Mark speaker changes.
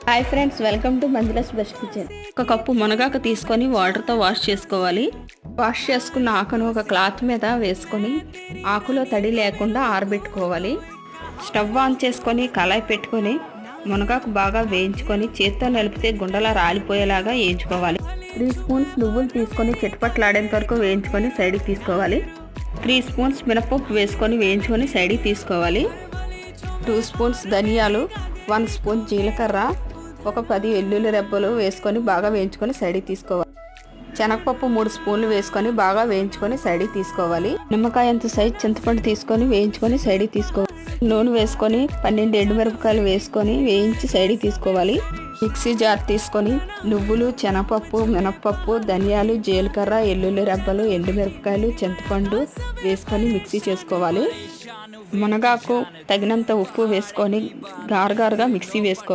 Speaker 1: Hi friends, welcome to Manjula's best kitchen. ఒక కప్పు మునగాకు తీసుకొని వాటర్తో వాష్ చేసుకోవాలి. వాష్ చేసుకున్న ఆకును ఒక క్లాత్ మీద వేసుకొని ఆకులో తడి లేకుండా ఆరబెట్టుకోవాలి. స్టవ్ ఆన్ చేసుకొని కళాయి పెట్టుకొని మునగాకు బాగా వేయించుకొని చేత్తో నలిపితే గుండలా రాలిపోయేలాగా వేయించుకోవాలి. 3 స్పూన్స్ నువ్వులు తీసుకొని చిటపట్లాడేంత వరకు వేయించుకొని సైడ్కి తీసుకోవాలి. 3 స్పూన్స్ మినపప్పు వేసుకొని వేయించుకొని సైడ్కి తీసుకోవాలి. 2 స్పూన్స్ ధనియాలు, 1 స్పూన్ జీలకర్ర, ఒక 10 వెల్లుల్లి రెబ్బలు వేసుకొని బాగా వేయించుకొని సైడ్కి తీసుకోవాలి. శనగపప్పు 3 స్పూన్లు వేసుకొని బాగా వేయించుకొని సైడ్కి తీసుకోవాలి. నిమ్మకాయ అంత సైజ్ చింతపండు తీసుకొని వేయించుకొని సైడ్కి తీసుకోవాలి. నూనె వేసుకొని 12 ఎండుమిరపకాయలు వేసుకొని వేయించి సైడ్కి తీసుకోవాలి. మిక్సీ జార్ తీసుకొని నువ్వులు, శనగపప్పు, మినపప్పు, ధనియాలు, జీలకర్ర, వెల్లుల్లి రెబ్బలు, ఎండుమిరపకాయలు, చింతపండు వేసుకొని మిక్సీ చేసుకోవాలి. మునగాకు తగినంత ఉప్పు వేసుకొని గారగారుగా మిక్సీ వేసుకోవాలి.